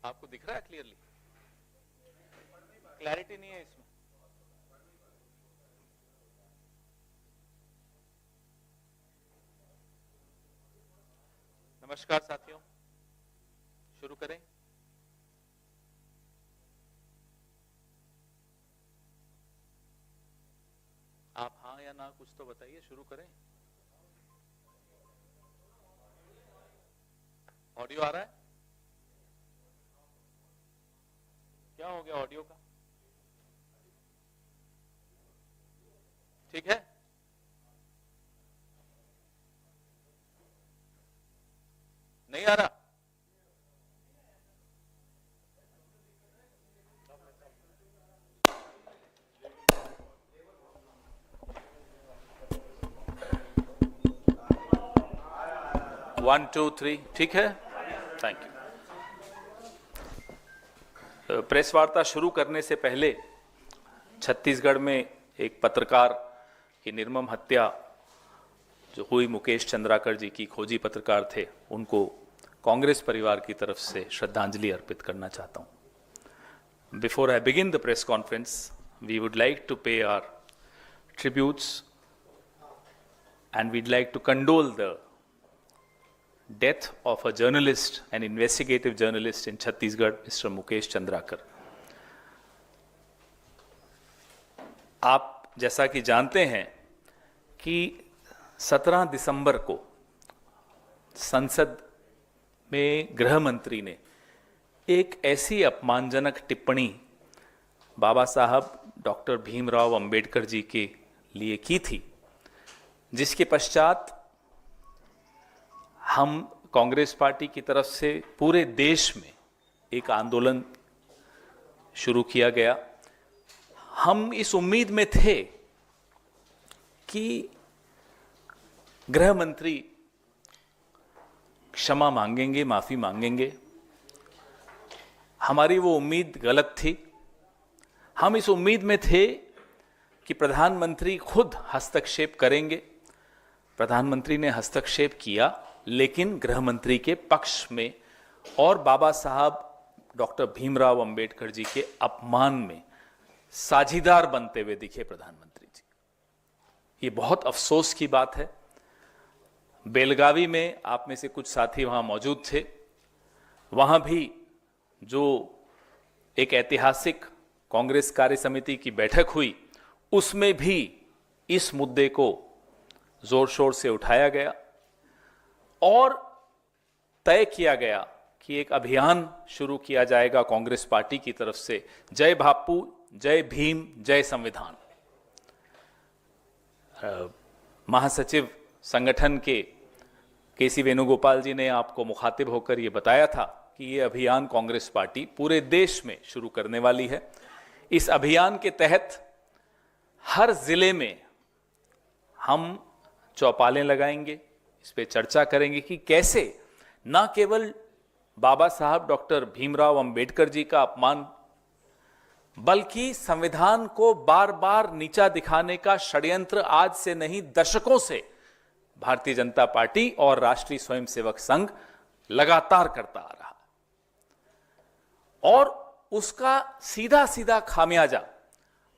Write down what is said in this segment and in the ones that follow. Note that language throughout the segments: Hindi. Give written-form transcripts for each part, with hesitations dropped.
आपको दिख रहा है क्लियरली? क्लैरिटी नहीं है इसमें। नमस्कार साथियों, शुरू करें। आप हाँ या ना कुछ तो बताइए, शुरू करें। ऑडियो आ रहा है? क्या हो गया ऑडियो का? ठीक है, नहीं आ रहा? वन टू थ्री, ठीक है, थैंक यू। प्रेस वार्ता शुरू करने से पहले छत्तीसगढ़ में एक पत्रकार की निर्मम हत्या जो हुई, मुकेश चंद्राकर जी की खोजी पत्रकार थे, उनको कांग्रेस परिवार की तरफ से श्रद्धांजलि अर्पित करना चाहता हूं। Before I begin the press conference, we would like to pay our tributes and we'd like to condole the death of a journalist, an investigative journalist in Chhattisgarh, Mr. Mukesh Chandrakar. आप जैसा कि जानते हैं कि 17 दिसंबर को संसद में गृह मंत्री ने एक ऐसी अपमानजनक टिप्पणी बाबा साहब डॉक्टर भीमराव अंबेडकर जी के लिए की थी, जिसके पश्चात हम कांग्रेस पार्टी की तरफ से पूरे देश में एक आंदोलन शुरू किया गया। हम इस उम्मीद में थे कि गृह मंत्री क्षमा मांगेंगे, माफी मांगेंगे। हमारी वो उम्मीद गलत थी। हम इस उम्मीद में थे कि प्रधानमंत्री खुद हस्तक्षेप करेंगे। प्रधानमंत्री ने हस्तक्षेप किया, लेकिन गृह मंत्री के पक्ष में और बाबा साहब डॉक्टर भीमराव अंबेडकर जी के अपमान में साझीदार बनते हुए दिखे प्रधानमंत्री जी। ये बहुत अफसोस की बात है। बेलगावी में आप में से कुछ साथी वहां मौजूद थे। वहां भी जो एक ऐतिहासिक कांग्रेस कार्य समिति की बैठक हुई, उसमें भी इस मुद्दे को जोर शोर से उठाया गया और तय किया गया कि एक अभियान शुरू किया जाएगा कांग्रेस पार्टी की तरफ से, जय बापू, जय भीम, जय संविधान। महासचिव संगठन के केसी वेणुगोपाल जी ने आपको मुखातिब होकर यह बताया था कि यह अभियान कांग्रेस पार्टी पूरे देश में शुरू करने वाली है। इस अभियान के तहत हर जिले में हम चौपालें लगाएंगे, इस पे चर्चा करेंगे कि कैसे न केवल बाबा साहब डॉक्टर भीमराव अंबेडकर जी का अपमान, बल्कि संविधान को बार बार नीचा दिखाने का षड्यंत्र आज से नहीं, दशकों से भारतीय जनता पार्टी और राष्ट्रीय स्वयंसेवक संघ लगातार करता आ रहा, और उसका सीधा सीधा खामियाजा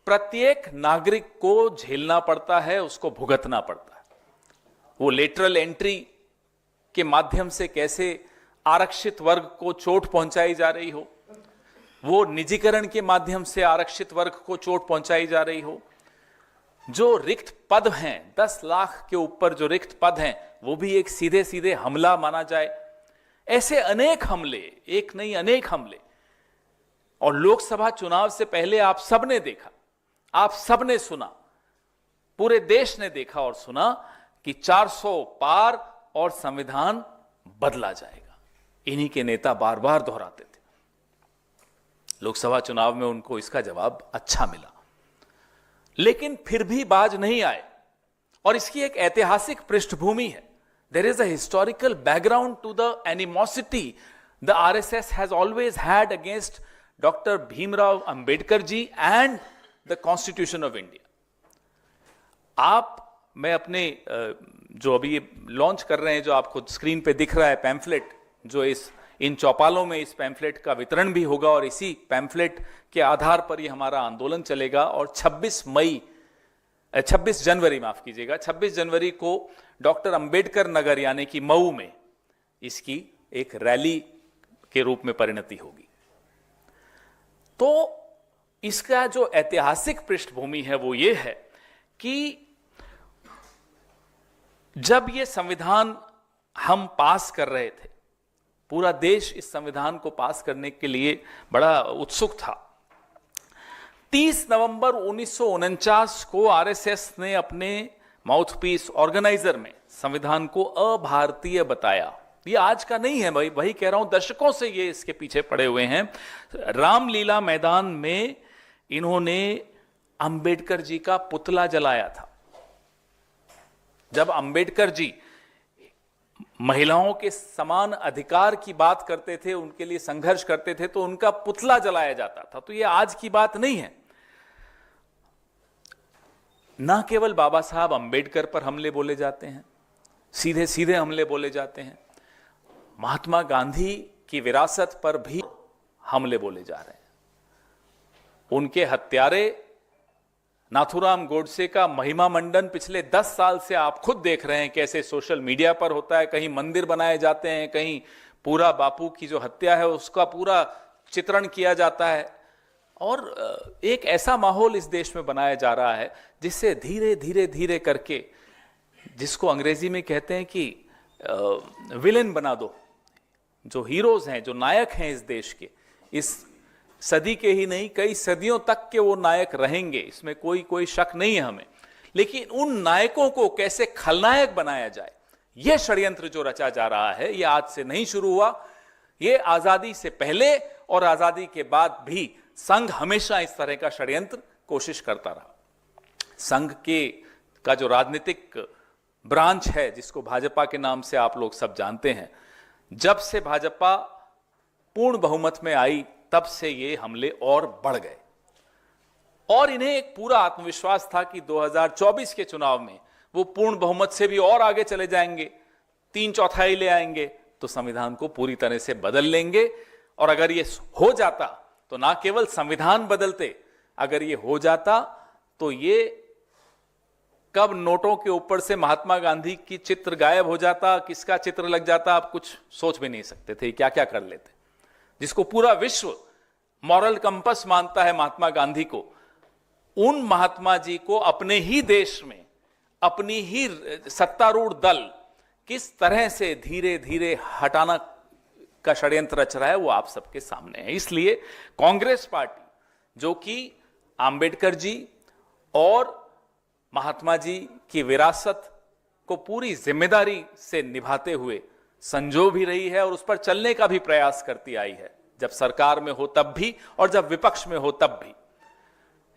प्रत्येक नागरिक को झेलना पड़ता है, उसको भुगतना पड़ता है। वो लेटरल एंट्री के माध्यम से कैसे आरक्षित वर्ग को चोट पहुंचाई जा रही हो, वो निजीकरण के माध्यम से आरक्षित वर्ग को चोट पहुंचाई जा रही हो, जो रिक्त पद हैं, 10 लाख के ऊपर जो रिक्त पद हैं, वो भी एक सीधे सीधे हमला माना जाए। ऐसे अनेक हमले, एक नहीं अनेक हमले। और लोकसभा चुनाव से पहले आप सबने देखा, आप सबने सुना, पूरे देश ने देखा और सुना कि 400 पार और संविधान बदला जाएगा। इन्हीं के नेता बार बार दोहराते थे। लोकसभा चुनाव में उनको इसका जवाब अच्छा मिला, लेकिन फिर भी बाज नहीं आए। और इसकी एक ऐतिहासिक पृष्ठभूमि है। There is a historical background to the animosity the RSS has always had against doctor Bhimrao Ambedkar ji and the constitution of India. मैं अपने जो अभी लॉन्च कर रहे हैं, जो आपको स्क्रीन पे दिख रहा है पैम्फलेट, जो इस इन चौपालों में इस पैम्फलेट का वितरण भी होगा और इसी पैम्फलेट के आधार पर ही हमारा आंदोलन चलेगा। और 26 जनवरी माफ कीजिएगा, 26 जनवरी को डॉक्टर अंबेडकर नगर यानी कि मऊ में इसकी एक रैली के रूप में परिणति होगी। तो इसका जो ऐतिहासिक पृष्ठभूमि है वो ये है कि जब ये संविधान हम पास कर रहे थे, पूरा देश इस संविधान को पास करने के लिए बड़ा उत्सुक था। 30 नवंबर 1949 को आरएसएस ने अपने माउथपीस ऑर्गेनाइजर में संविधान को अभारतीय बताया। ये आज का नहीं है भाई, वही कह रहा हूं, दशकों से ये इसके पीछे पड़े हुए हैं। रामलीला मैदान में इन्होंने अंबेडकर जी का पुतला जलाया था। जब अंबेडकर जी महिलाओं के समान अधिकार की बात करते थे, उनके लिए संघर्ष करते थे, तो उनका पुतला जलाया जाता था। तो ये आज की बात नहीं है। ना केवल बाबा साहब अंबेडकर पर हमले बोले जाते हैं, सीधे सीधे हमले बोले जाते हैं, महात्मा गांधी की विरासत पर भी हमले बोले जा रहे हैं। उनके हत्यारे नाथूराम गोडसे का महिमा मंडन पिछले 10 साल से आप खुद देख रहे हैं कैसे सोशल मीडिया पर होता है। कहीं मंदिर बनाए जाते हैं, कहीं पूरा बापू की जो हत्या है उसका पूरा चित्रण किया जाता है। और एक ऐसा माहौल इस देश में बनाया जा रहा है जिससे धीरे धीरे धीरे करके, जिसको अंग्रेजी में कहते हैं कि विलेन बना दो, जो हीरोज हैं, जो नायक हैं इस देश के, इस सदी के ही नहीं कई सदियों तक के वो नायक रहेंगे, इसमें कोई शक नहीं है हमें। लेकिन उन नायकों को कैसे खलनायक बनाया जाए, यह षड्यंत्र जो रचा जा रहा है, यह आज से नहीं शुरू हुआ। यह आजादी से पहले और आजादी के बाद भी संघ हमेशा इस तरह का षड्यंत्र कोशिश करता रहा। संघ का जो राजनीतिक ब्रांच है, जिसको भाजपा के नाम से आप लोग सब जानते हैं, जब से भाजपा पूर्ण बहुमत में आई तब से ये हमले और बढ़ गए। और इन्हें एक पूरा आत्मविश्वास था कि 2024 के चुनाव में वो पूर्ण बहुमत से भी और आगे चले जाएंगे, 3/4 ले आएंगे, तो संविधान को पूरी तरह से बदल लेंगे। और अगर ये हो जाता तो ना केवल संविधान बदलते, अगर ये हो जाता तो ये कब नोटों के ऊपर से महात्मा गांधी की चित्र गायब हो जाता, किसका चित्र लग जाता, आप कुछ सोच भी नहीं सकते थे। क्या क्या कर लेते। जिसको पूरा विश्व मॉरल कंपस मानता है महात्मा गांधी को, उन महात्मा जी को अपने ही देश में अपनी ही सत्तारूढ़ दल किस तरह से धीरे धीरे हटाना का षड्यंत्र रच रहा है, वो आप सबके सामने है। इसलिए कांग्रेस पार्टी, जो कि अंबेडकर जी और महात्मा जी की विरासत को पूरी जिम्मेदारी से निभाते हुए संजो भी रही है और उस पर चलने का भी प्रयास करती आई है, जब सरकार में हो तब भी और जब विपक्ष में हो तब भी।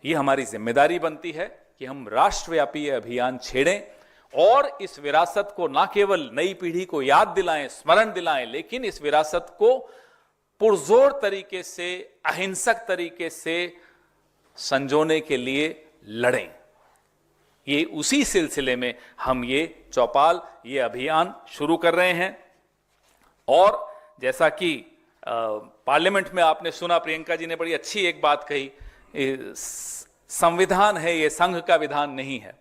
यह हमारी जिम्मेदारी बनती है कि हम राष्ट्रव्यापी अभियान छेड़ें और इस विरासत को ना केवल नई पीढ़ी को याद दिलाएं, स्मरण दिलाएं, लेकिन इस विरासत को पुरजोर तरीके से, अहिंसक तरीके से संजोने के लिए लड़ें। ये उसी सिलसिले में हम ये चौपाल, ये अभियान शुरू कर रहे हैं। और जैसा कि पार्लियामेंट में आपने सुना, प्रियंका जी ने बड़ी अच्छी एक बात कही, संविधान है ये, संघ का विधान नहीं है।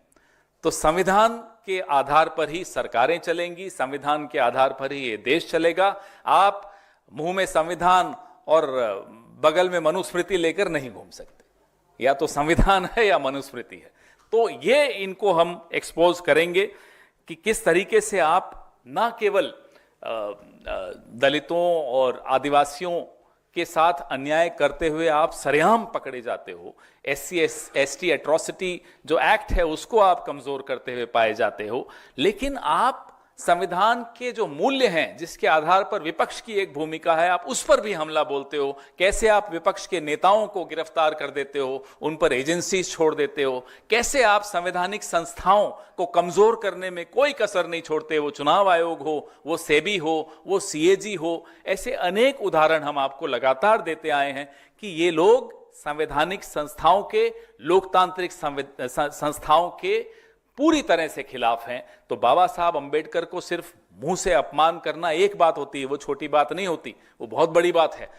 तो संविधान के आधार पर ही सरकारें चलेंगी, संविधान के आधार पर ही ये देश चलेगा। आप मुंह में संविधान और बगल में मनुस्मृति लेकर नहीं घूम सकते, या तो संविधान है या मनुस्मृति है। तो ये इनको हम एक्सपोज करेंगे कि किस तरीके से आप ना केवल दलितों और आदिवासियों के साथ अन्याय करते हुए आप सरेआम पकड़े जाते हो, SC/ST एट्रोसिटी जो एक्ट है उसको आप कमजोर करते हुए पाए जाते हो, लेकिन आप संविधान के जो मूल्य हैं, जिसके आधार पर विपक्ष की एक भूमिका है, आप उस पर भी हमला बोलते हो। कैसे आप विपक्ष के नेताओं को गिरफ्तार कर देते हो, उन पर एजेंसीज छोड़ देते हो, कैसे आप संवैधानिक संस्थाओं को कमजोर करने में कोई कसर नहीं छोड़ते। वो चुनाव आयोग हो, वो सेबी हो, वो CAG हो, ऐसे अनेक उदाहरण हम आपको लगातार देते आए हैं कि ये लोग संवैधानिक संस्थाओं के, लोकतांत्रिक संस्थाओं के पूरी तरह से खिलाफ हैं। तो बाबा साहब अंबेडकर को सिर्फ मुंह से अपमान करना एक बात होती है, वो छोटी बात नहीं होती, वो बहुत बड़ी बात है।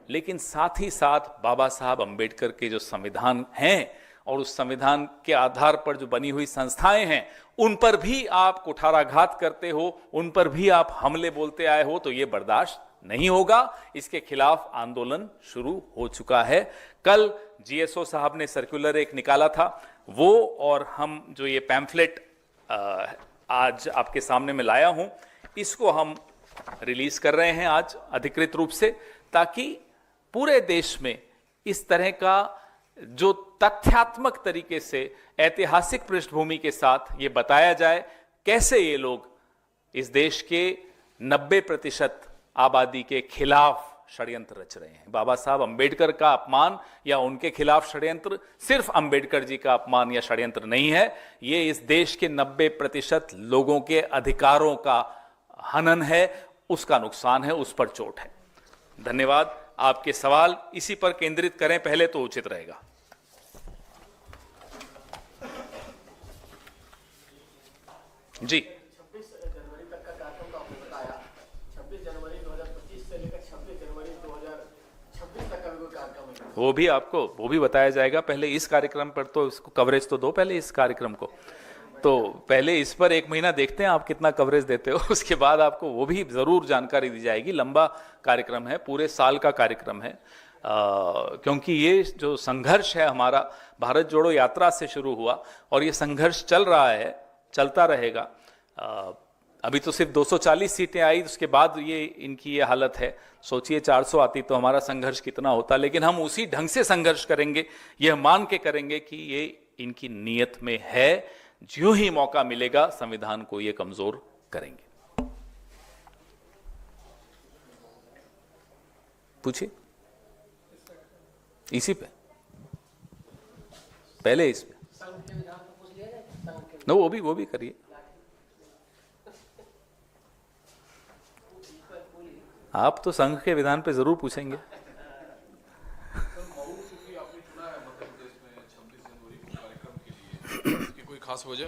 लेकिन साथ ही साथ बाबा साहब अंबेडकर के जो संविधान हैं और उस संविधान के आधार पर जो बनी हुई संस्थाएं हैं, उन पर भी आप कुठाराघात करते हो, उन पर भी आप हमले बोलते आए हो, तो ये बर्दाश्त नहीं होगा। इसके खिलाफ आंदोलन शुरू हो चुका है। कल जीएसओ साहब ने सर्कुलर एक निकाला था, वो और हम जो ये पैम्फलेट आज आपके सामने में लाया हूं, इसको हम रिलीज कर रहे हैं आज अधिकृत रूप से, ताकि पूरे देश में इस तरह का जो तथ्यात्मक तरीके से ऐतिहासिक पृष्ठभूमि के साथ ये बताया जाए कैसे ये लोग इस देश के 90% आबादी के खिलाफ षड्यंत्र रच रहे हैं। बाबा साहब अंबेडकर का अपमान या उनके खिलाफ षड्यंत्र सिर्फ अंबेडकर जी का अपमान या षड्यंत्र नहीं है, ये इस देश के 90% लोगों के अधिकारों का हनन है, उसका नुकसान है, उस पर चोट है। धन्यवाद। आपके सवाल इसी पर केंद्रित करें पहले तो उचित रहेगा। जी, 26 जनवरी तक का कार्यक्रम का आपने बताया। 26 जनवरी 2025 से लेकर 26 जनवरी 2026 तक का भी कोई कार्यक्रम है? वो भी बताया जाएगा। पहले इस कार्यक्रम पर तो इसको कवरेज तो दो, पहले इस कार्यक्रम को तो पहले इस पर 1 महीना देखते हैं आप कितना कवरेज देते हो, उसके बाद आपको वो भी जरूर जानकारी दी जाएगी। लंबा कार्यक्रम है, पूरे साल का कार्यक्रम है, क्योंकि ये जो संघर्ष है हमारा भारत जोड़ो यात्रा से शुरू हुआ और ये संघर्ष चल रहा है, चलता रहेगा। अभी तो सिर्फ 240 सीटें आई, उसके बाद ये इनकी ये हालत है। सोचिए 400 आती तो हमारा संघर्ष कितना होता। लेकिन हम उसी ढंग से संघर्ष करेंगे, यह मान के करेंगे कि ये इनकी नीयत में है। ज्यों ही मौका मिलेगा संविधान को ये कमजोर करेंगे। पूछिए, इसी पे पहले इस पे न, वो भी करिए। आप तो संघ के विधान पे जरूर पूछेंगे। खास वजह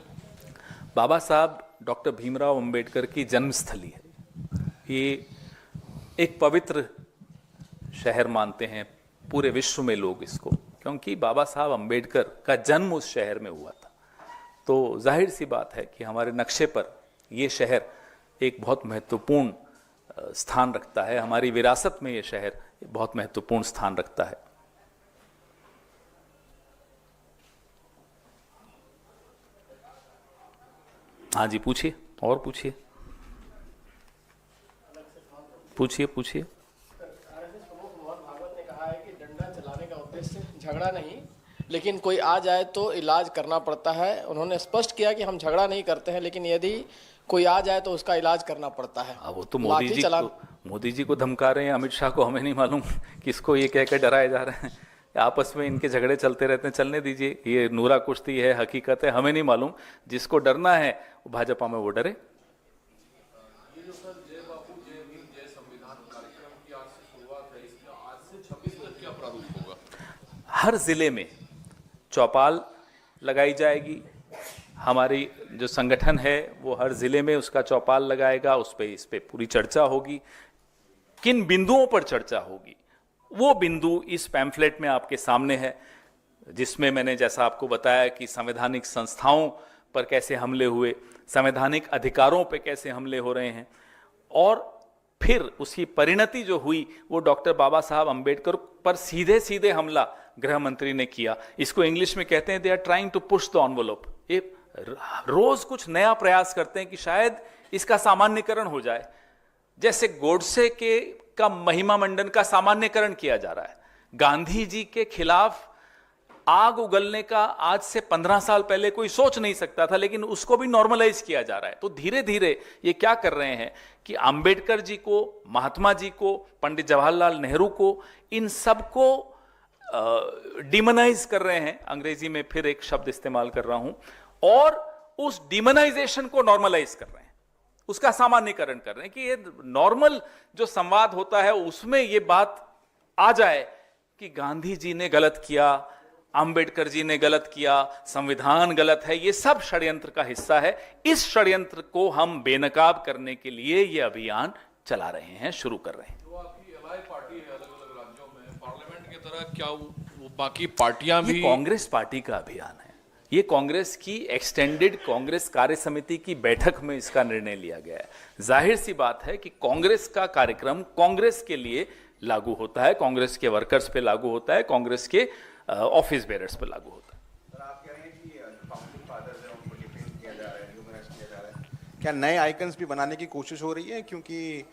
बाबा साहब डॉक्टर भीमराव अंबेडकर की जन्मस्थली है। ये एक पवित्र शहर मानते हैं पूरे विश्व में लोग इसको, क्योंकि बाबा साहब अंबेडकर का जन्म उस शहर में हुआ था। तो जाहिर सी बात है कि हमारे नक्शे पर ये शहर एक बहुत महत्वपूर्ण स्थान रखता है, हमारी विरासत में ये शहर बहुत महत्वपूर्ण स्थान रखता है। हाँ जी, पूछिए, और पूछिए, पूछिए। आरएसएस प्रमुख मोहन भागवत ने कहा है कि डंडा चलाने का उद्देश्य झगड़ा नहीं, लेकिन कोई आ जाए तो इलाज करना पड़ता है। उन्होंने स्पष्ट किया कि हम झगड़ा नहीं करते हैं, लेकिन यदि कोई आ जाए तो उसका इलाज करना पड़ता है। वो तो मोदी जी को धमका रहे हैं, अमित शाह को, हमें नहीं मालूम किसको ये कहकर डराए जा रहे हैं। आपस में इनके झगड़े चलते रहते हैं, चलने दीजिए। ये नूरा कुश्ती है, हकीकत है, हमें नहीं मालूम। जिसको डरना है वो भाजपा में वो डरे। हर जिले में चौपाल लगाई जाएगी। हमारी जो संगठन है वो हर जिले में उसका चौपाल लगाएगा, इस पे पूरी चर्चा होगी। किन बिंदुओं पर चर्चा होगी वो बिंदु इस पैम्फलेट में आपके सामने है, जिसमें मैंने जैसा आपको बताया कि संवैधानिक संस्थाओं पर कैसे हमले हुए, संवैधानिक अधिकारों पर कैसे हमले हो रहे हैं, और फिर उसकी परिणति जो हुई वो डॉक्टर बाबा साहब अंबेडकर पर सीधे सीधे हमला गृह मंत्री ने किया। इसको इंग्लिश में कहते हैं they are trying to push the envelope. ये रोज कुछ नया प्रयास करते हैं कि शायद इसका सामान्यकरण हो जाए। जैसे गोडसे का महिमा मंडन का सामान्यकरण किया जा रहा है। गांधी जी के खिलाफ आग उगलने का आज से 15 साल पहले कोई सोच नहीं सकता था, लेकिन उसको भी नॉर्मलाइज किया जा रहा है। तो धीरे धीरे ये क्या कर रहे हैं कि अंबेडकर जी को, महात्मा जी को, पंडित जवाहरलाल नेहरू को, इन सबको डिमोनाइज कर रहे हैं। अंग्रेजी में फिर एक शब्द इस्तेमाल कर रहा हूं, और उस डिमोनाइजेशन को नॉर्मलाइज कर रहे हैं, उसका सामान्यकरण कर रहे हैं कि ये नॉर्मल जो संवाद होता है उसमें ये बात आ जाए कि गांधी जी ने गलत किया, अंबेडकर जी ने गलत किया, संविधान गलत है, ये सब षड्यंत्र का हिस्सा है। इस षड्यंत्र को हम बेनकाब करने के लिए ये अभियान चला रहे हैं, शुरू कर रहे हैं। जो आपकी एलआई पार्टी है अलग अलग राज्यों में, पार्लियामेंट की तरह क्या वो बाकी पार्टियां भी? कांग्रेस पार्टी का अभियान है। ये कांग्रेस की एक्सटेंडेड कांग्रेस कार्य समिति की बैठक में इसका निर्णय लिया गया है। जाहिर सी बात है कि कांग्रेस का कार्यक्रम कांग्रेस के लिए लागू होता है, कांग्रेस के वर्कर्स पे लागू होता है, कांग्रेस के ऑफिस बेरर्स पे लागू होता है। सर, आप कह रहे हैं कि फाउंडिंग फादर्स हैं उनको डिफेंड किया जा रहा है, ह्यूमनाइज किया जा रहा है, क्या नए आइकन्स भी बनाने की कोशिश हो रही है? क्योंकि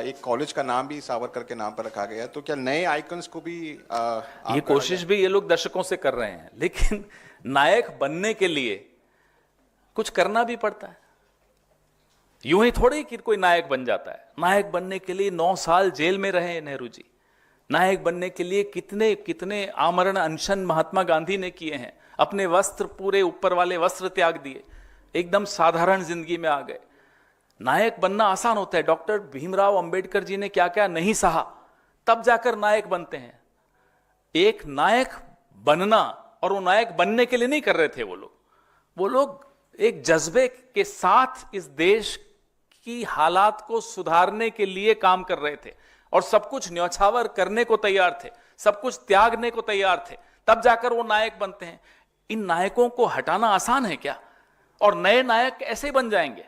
एक कॉलेज का नाम भी सावरकर के नाम पर रखा गया है, तो क्या नए आइकन्स को भी ये कोशिश भी ये लोग दशकों से कर रहे हैं, लेकिन नायक बनने के लिए कुछ करना भी पड़ता है। यूं ही थोड़ी कि कोई नायक बन जाता है। नायक बनने के लिए 9 साल जेल में रहे नेहरू जी। नायक बनने के लिए कितने कितने आमरण अनशन महात्मा गांधी ने किए हैं। अपने वस्त्र, पूरे ऊपर वाले वस्त्र त्याग दिए, एकदम साधारण जिंदगी में आ गए। नायक बनना आसान होता है। डॉक्टर भीमराव अंबेडकर जी ने क्या क्या नहीं सहा, तब जाकर नायक बनते हैं। एक नायक बनना, और वो नायक बनने के लिए नहीं कर रहे थे वो लोग एक जज्बे के साथ इस देश की हालात को सुधारने के लिए काम कर रहे थे, और सब कुछ न्यौछावर करने को तैयार थे, सब कुछ त्यागने को तैयार थे, तब जाकर वो नायक बनते हैं। इन नायकों को हटाना आसान है क्या? और नए नायक ऐसे बन जाएंगे,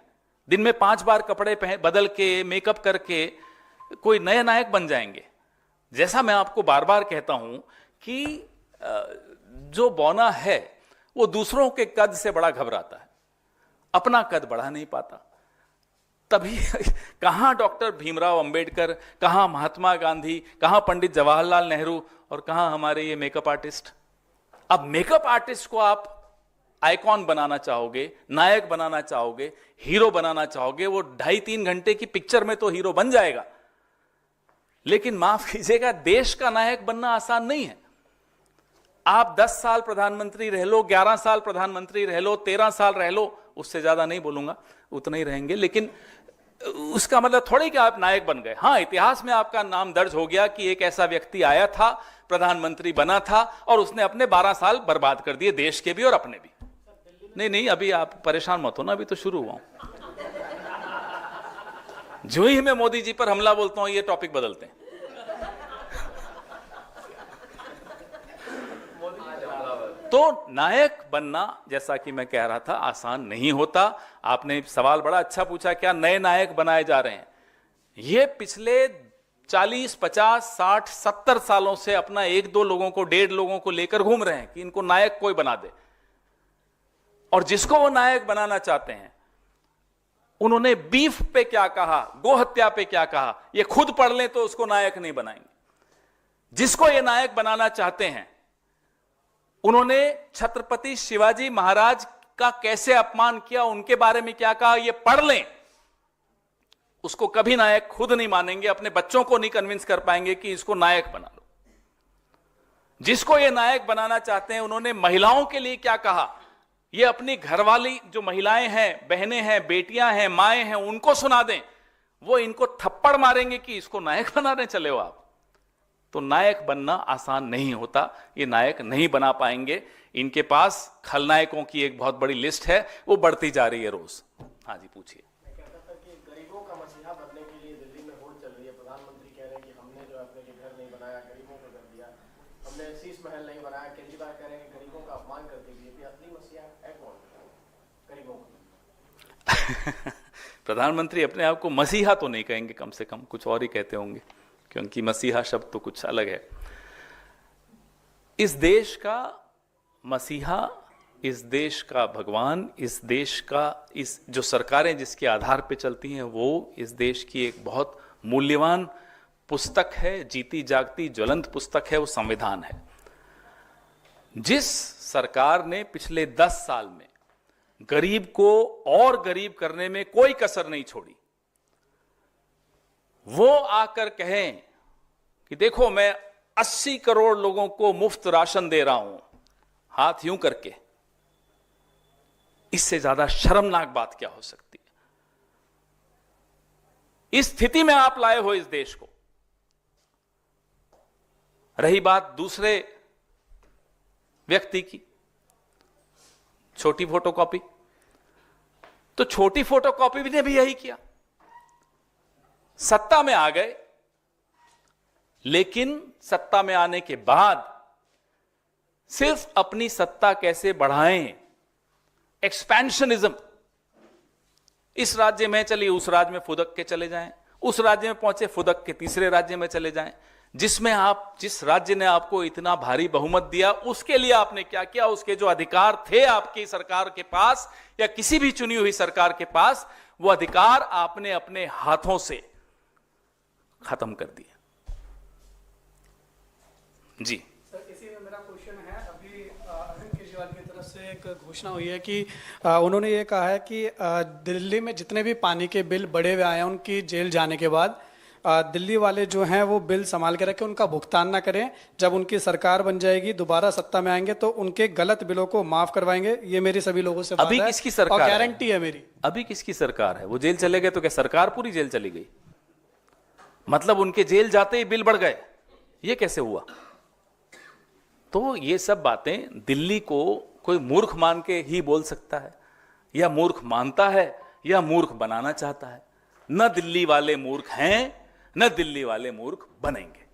दिन में 5 बार कपड़े बदल के, मेकअप करके कोई नए नायक बन जाएंगे? जैसा मैं आपको बार बार कहता हूं कि जो बौना है वो दूसरों के कद से बड़ा घबराता है, अपना कद बढ़ा नहीं पाता। तभी कहां डॉक्टर भीमराव अंबेडकर, कहां महात्मा गांधी, कहां पंडित जवाहरलाल नेहरू, और कहां हमारे ये मेकअप आर्टिस्ट। अब मेकअप आर्टिस्ट को आप आइकॉन बनाना चाहोगे, नायक बनाना चाहोगे, हीरो बनाना चाहोगे, वो 2.5-3 घंटे की पिक्चर में तो हीरो बन जाएगा, लेकिन माफ कीजिएगा, देश का नायक बनना आसान नहीं है। आप 10 साल प्रधानमंत्री रह लो, 11 साल प्रधानमंत्री रह लो, 13 साल रह लो, उससे ज्यादा नहीं बोलूंगा, उतना ही रहेंगे, लेकिन उसका मतलब थोड़ी कि आप नायक बन गए। हां, इतिहास में आपका नाम दर्ज हो गया कि एक ऐसा व्यक्ति आया था, प्रधानमंत्री बना था, और उसने अपने 12 साल बर्बाद कर दिए, देश के भी और अपने भी। नहीं, अभी आप परेशान मत हो ना, अभी तो शुरू हुआ हूं। जो ही मैं मोदी जी पर हमला बोलता हूं, ये टॉपिक बदलते हैं। तो नायक बनना, जैसा कि मैं कह रहा था, आसान नहीं होता। आपने सवाल बड़ा अच्छा पूछा, क्या नए नायक बनाए जा रहे हैं? ये पिछले 40, 50, 60, 70 सालों से अपना 1-2 लोगों को, 1.5 लोगों को लेकर घूम रहे हैं कि इनको नायक कोई बना दे। और जिसको वो नायक बनाना चाहते हैं, उन्होंने बीफ पे क्या कहा, गोहत्या पे क्या कहा, ये खुद पढ़ लें तो उसको नायक नहीं बनाएंगे। जिसको ये नायक बनाना चाहते हैं, उन्होंने छत्रपति शिवाजी महाराज का कैसे अपमान किया, उनके बारे में क्या कहा, ये पढ़ लें, उसको कभी नायक खुद नहीं मानेंगे, अपने बच्चों को नहीं कन्विंस कर पाएंगे कि इसको नायक बना लो। जिसको ये नायक बनाना चाहते हैं, उन्होंने महिलाओं के लिए क्या कहा, ये अपनी घरवाली जो महिलाएं हैं, बहनें हैं, बेटियां हैं, माएं हैं, उनको सुना दें, वो इनको थप्पड़ मारेंगे कि इसको नायक बनाने चले हो आप। तो नायक बनना आसान नहीं होता, ये नायक नहीं बना पाएंगे। इनके पास खलनायकों की एक बहुत बड़ी लिस्ट है, वो बढ़ती जा रही है रोज। हाँ जी, पूछिए। मैं कहता था कि गरीबों का मसीहा बनने के लिए दिल्ली में वोट चल रही है। प्रधानमंत्री कह रहे हैं कि हमने जो अपने के घर नहीं बनाया, गरीबों को कर दिया, हमने शीश महल नहीं बनाया। केजरीवाल कह रहे हैं कि गरीबों का अपमान करती बीजेपी। असली मसीहा है कौन गरीबों का? प्रधानमंत्री अपने आप को मसीहा तो नहीं कहेंगे, कम से कम कुछ और ही कहते होंगे, क्योंकि मसीहा शब्द तो कुछ अलग है। इस देश का मसीहा, इस देश का भगवान, इस देश का, इस जो सरकारें जिसके आधार पे चलती हैं, वो इस देश की एक बहुत मूल्यवान पुस्तक है, जीती जागती ज्वलंत पुस्तक है, वो संविधान है। जिस सरकार ने पिछले 10 साल में गरीब को और गरीब करने में कोई कसर नहीं छोड़ी, वो आकर कहें कि देखो मैं 80 करोड़ लोगों को मुफ्त राशन दे रहा हूं, हाथ यूं करके, इससे ज्यादा शर्मनाक बात क्या हो सकती है? इस स्थिति में आप लाए हो इस देश को। रही बात दूसरे व्यक्ति की छोटी फोटोकॉपी। तो छोटी फोटोकॉपी ने भी यही किया, सत्ता में आ गए, लेकिन सत्ता में आने के बाद सिर्फ अपनी सत्ता कैसे बढ़ाएं, एक्सपेंशनिज्म, इस राज्य में चलिए उस राज्य में फुदक के चले जाएं, उस राज्य में पहुंचे फुदक के तीसरे राज्य में चले जाएं। जिस राज्य ने आपको इतना भारी बहुमत दिया उसके लिए आपने क्या किया, उसके जो अधिकार थे आपकी सरकार के पास या किसी भी चुनी हुई सरकार के पास, वो अधिकार आपने अपने हाथों से खत्म कर दिया। जी सर, इसी में मेरा क्वेश्चन है। अभी अरविंद केजरीवाल की तरफ से एक घोषणा हुई है कि उन्होंने ये कहा है कि दिल्ली में जितने भी पानी के बिल बढ़े हुए आए हैं उनकी जेल जाने के बाद दिल्ली वाले जो हैं वो बिल संभाल के रखें, उनका भुगतान ना करें। जब उनकी सरकार बन जाएगी, दोबारा सत्ता में आएंगे तो उनके गलत बिलों को माफ करवाएंगे। ये मेरी सभी लोगों से बात अभी है किसकी सरकार और है? गारंटी है मेरी। अभी किसकी सरकार है? वो जेल चले गए तो क्या सरकार पूरी जेल चली गई? मतलब उनके जेल जाते ही बिल बढ़ गए, ये कैसे हुआ? तो ये सब बातें दिल्ली को कोई मूर्ख मान के ही बोल सकता है, या मूर्ख मानता है या मूर्ख बनाना चाहता है। न दिल्ली वाले मूर्ख हैं, न दिल्ली वाले मूर्ख बनेंगे।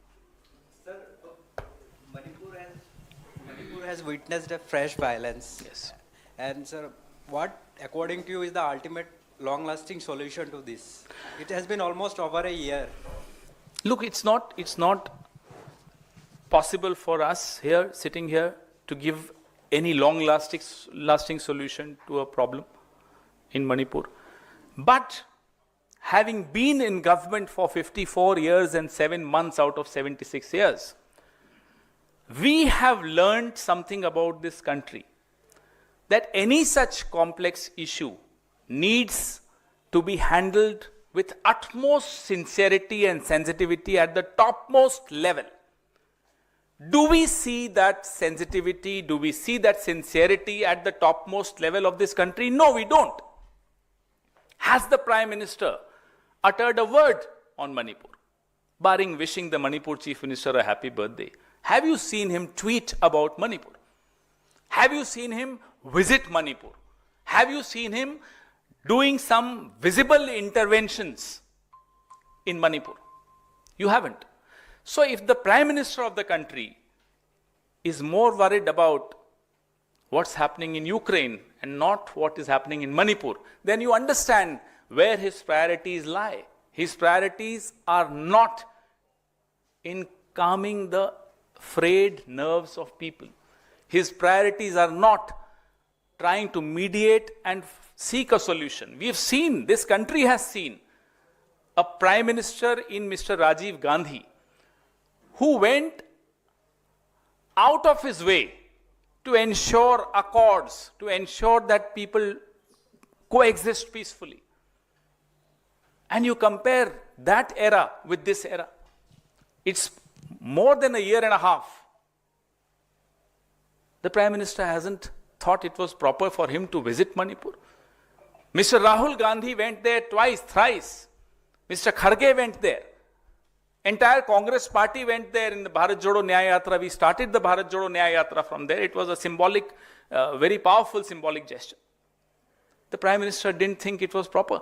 Manipur has witnessed a fresh violence. Yes. And sir, what according to you is the ultimate long-lasting solution to this? It has been almost over a year. Look, it's not possible for us here, sitting here, to give any lasting solution to a problem in Manipur. But having been in government for 54 years and 7 months out of 76 years, we have learned something about this country, that any such complex issue needs to be handled with utmost sincerity and sensitivity at the topmost level. Do we see that sensitivity? Do we see that sincerity at the topmost level of this country? No, we don't. Has the Prime Minister uttered a word on Manipur, barring wishing the Manipur Chief Minister a happy birthday? Have you seen him tweet about Manipur? Have you seen him visit Manipur? Have you seen him doing some visible interventions in Manipur? You haven't. So if the Prime Minister of the country is more worried about what's happening in Ukraine and not what is happening in Manipur, then you understand where his priorities lie. His priorities are not in calming the frayed nerves of people. His priorities are not trying to mediate and seek a solution. We have seen, this country has seen, a Prime Minister in Mr. Rajiv Gandhi who went out of his way to ensure accords, to ensure that people coexist peacefully. And you compare that era with this era. It's more than a year and a half. The Prime Minister hasn't thought it was proper for him to visit Manipur. Mr. Rahul Gandhi went there twice, thrice. Mr. Kharge went there. Entire Congress party went there in the Bharat Jodo Nyaya Yatra. We started the Bharat Jodo Nyaya Yatra from there. It was a symbolic, very powerful symbolic gesture. The Prime Minister didn't think it was proper.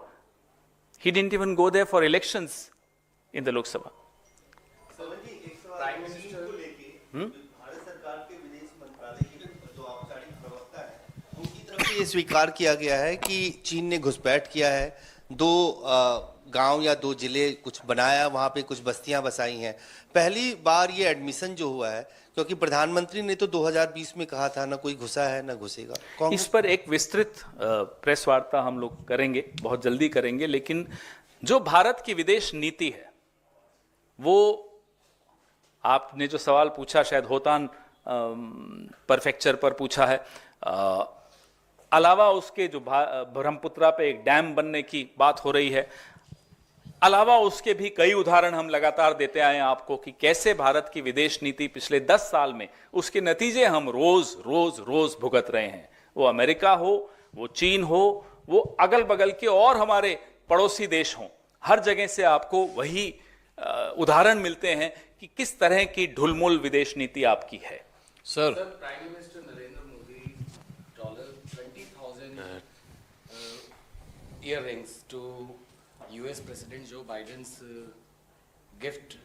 He didn't even go there for elections in the Lok Sabha. Prime minister को लेके भारत सरकार के विदेश मंत्रालय के जो औपचारिक प्रवक्ता है उनकी तरफ से ये स्वीकार किया गया है कि चीन ने घुसपैठ किया है, दो गांव या दो जिले कुछ बनाया, वहां पे कुछ बस्तियां बसाई हैं। पहली बार ये एडमिशन जो हुआ है, क्योंकि प्रधानमंत्री ने तो 2020 में कहा था ना कोई घुसा है ना घुसेगा। इस पर एक विस्तृत प्रेस वार्ता हम लोग करेंगे, बहुत जल्दी करेंगे। लेकिन जो भारत की विदेश नीति है, वो आपने जो सवाल पूछा शायद होतान परफेक्चर पर पूछा है, अलावा उसके जो ब्रह्मपुत्रा पे एक डैम बनने की बात हो रही है, अलावा उसके भी कई उदाहरण हम लगातार देते आए हैं आपको कि कैसे भारत की विदेश नीति पिछले 10 साल में उसके नतीजे हम रोज रोज रोज भुगत रहे हैं। वो अमेरिका हो, वो चीन हो, वो अगल बगल के और हमारे पड़ोसी देश हों, हर जगह से आपको वही उदाहरण मिलते हैं कि किस तरह की ढुलमुल विदेश नीति आपकी है। Sir Prime Minister Narendra Modi $20,000 earrings to US President Joe Biden's gift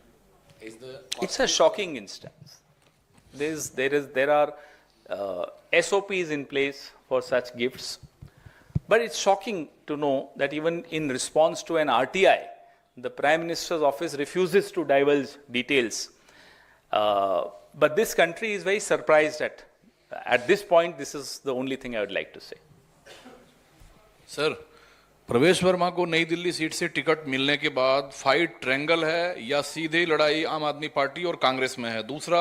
is the. It's a shocking instance. There are SOPs in place for such gifts, but it's shocking to know that even in response to an RTI, the Prime Minister's office refuses to divulge details. But this country is very surprised at this point. This is the only thing I would like to say. Sir प्रवेश वर्मा को नई दिल्ली सीट से टिकट मिलने के बाद फाइट ट्रायंगल है या सीधे लड़ाई आम आदमी पार्टी और कांग्रेस में है? दूसरा,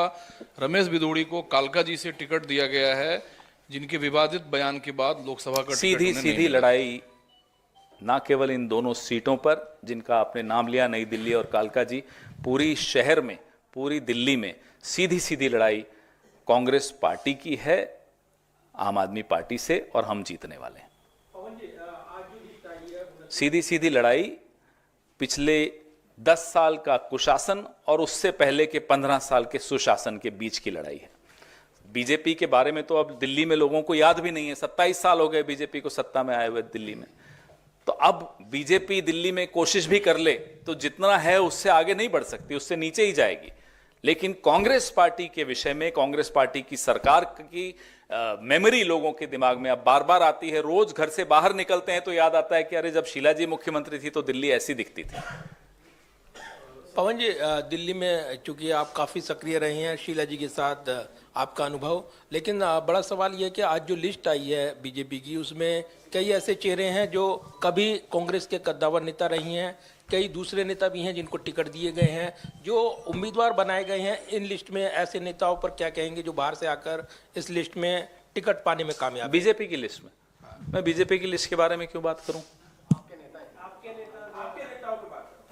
रमेश बिदूड़ी को कालका जी से टिकट दिया गया है, जिनके विवादित बयान के बाद लोकसभा का सीधी सीधी लड़ाई ना केवल इन दोनों सीटों पर जिनका आपने नाम लिया, नई दिल्ली और कालका जी, पूरी शहर में, पूरी दिल्ली में सीधी सीधी लड़ाई कांग्रेस पार्टी की है आम आदमी पार्टी से, और हम जीतने वाले हैं। सीधी सीधी लड़ाई पिछले 10 साल का कुशासन और उससे पहले के 15 साल के सुशासन के बीच की लड़ाई है। बीजेपी के बारे में तो अब दिल्ली में लोगों को याद भी नहीं है। 27 साल हो गए बीजेपी को सत्ता में आए हुए दिल्ली में। तो अब बीजेपी दिल्ली में कोशिश भी कर ले तो जितना है उससे आगे नहीं बढ़ सकती, उससे नीचे ही जाएगी। लेकिन कांग्रेस पार्टी के विषय में, कांग्रेस पार्टी की सरकार की मेमोरी लोगों के दिमाग में अब बार बार आती है। रोज घर से बाहर निकलते हैं तो याद आता है कि अरे जब शीला जी मुख्यमंत्री थी तो दिल्ली ऐसी दिखती थी। पवन जी, दिल्ली में चूंकि आप काफ़ी सक्रिय रहे हैं, शीला जी के साथ आपका अनुभव, लेकिन बड़ा सवाल यह है कि आज जो लिस्ट आई है बीजेपी की, उसमें कई ऐसे चेहरे हैं जो कभी कांग्रेस के कद्दावर नेता रही हैं, कई दूसरे नेता भी हैं जिनको टिकट दिए गए हैं, जो उम्मीदवार बनाए गए हैं। इन लिस्ट में ऐसे नेताओं पर क्या कहेंगे जो बाहर से आकर इस लिस्ट में टिकट पाने में कामयाब? बीजेपी की लिस्ट में मैं बीजेपी की लिस्ट के बारे में क्यों बात करूं?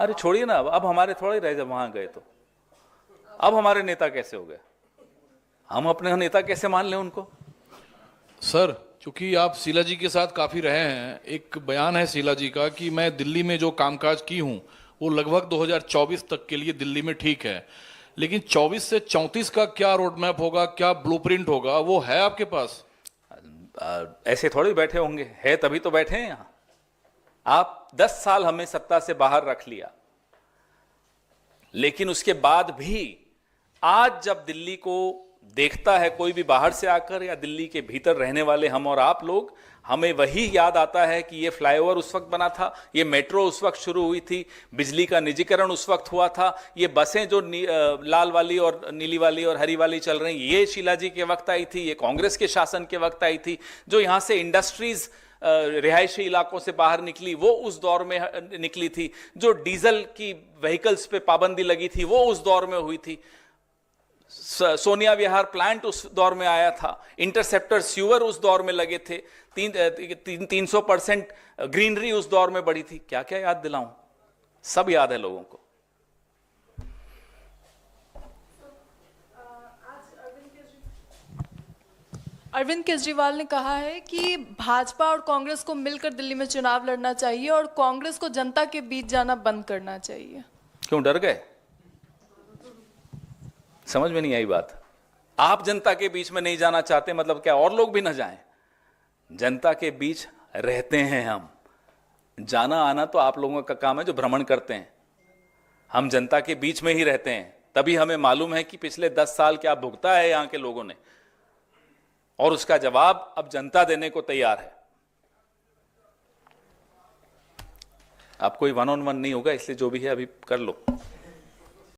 अरे छोड़िए ना, अब हमारे थोड़े रहे, जब वहां गए तो अब हमारे नेता कैसे हो गए? हम अपने नेता कैसे मान लें उनको? सर चूंकि आप शीला जी के साथ काफी रहे हैं, एक बयान है शीला जी का कि मैं दिल्ली में जो कामकाज की हूं वो लगभग 2024 तक के लिए दिल्ली में ठीक है, लेकिन 24 से 34 का क्या रोड मैप होगा, क्या ब्लूप्रिंट होगा, वो है आपके पास? ऐसे थोड़े बैठे होंगे, है तभी तो बैठे हैं यहां। आप 10 साल हमें सत्ता से बाहर रख लिया, लेकिन उसके बाद भी आज जब दिल्ली को देखता है कोई भी बाहर से आकर या दिल्ली के भीतर रहने वाले हम और आप लोग, हमें वही याद आता है कि ये फ्लाईओवर उस वक्त बना था, ये मेट्रो उस वक्त शुरू हुई थी, बिजली का निजीकरण उस वक्त हुआ था, ये बसें जो लाल वाली और नीली वाली और हरी वाली चल रही, ये शीला जी के वक्त आई थी, ये कांग्रेस के शासन के वक्त आई थी। जो यहां से इंडस्ट्रीज रिहायशी इलाकों से बाहर निकली वो उस दौर में निकली थी। जो डीजल की व्हीकल्स पे पाबंदी लगी थी वो उस दौर में हुई थी। सोनिया विहार प्लांट उस दौर में आया था। इंटरसेप्टर स्यूअर उस दौर में लगे थे। 300% ग्रीनरी उस दौर में बढ़ी थी। क्या क्या याद दिलाऊं? सब याद है लोगों को। अरविंद केजरीवाल ने कहा है कि भाजपा और कांग्रेस को मिलकर दिल्ली में चुनाव लड़ना चाहिए और कांग्रेस को जनता के बीच जाना बंद करना चाहिए। क्यों डर गए? समझ में नहीं आई बात। आप जनता के बीच में नहीं जाना चाहते, मतलब क्या और लोग भी ना जाएं? जनता के बीच रहते हैं हम। जाना आना तो आप लोगों का काम है जो भ्रमण करते हैं। हम जनता के बीच में ही रहते हैं, तभी हमें मालूम है कि पिछले 10 साल क्या भुगता है यहां के लोगों ने, और उसका जवाब अब जनता देने को तैयार है। अब कोई 1-on-1 नहीं होगा, इसलिए जो भी है अभी कर लो।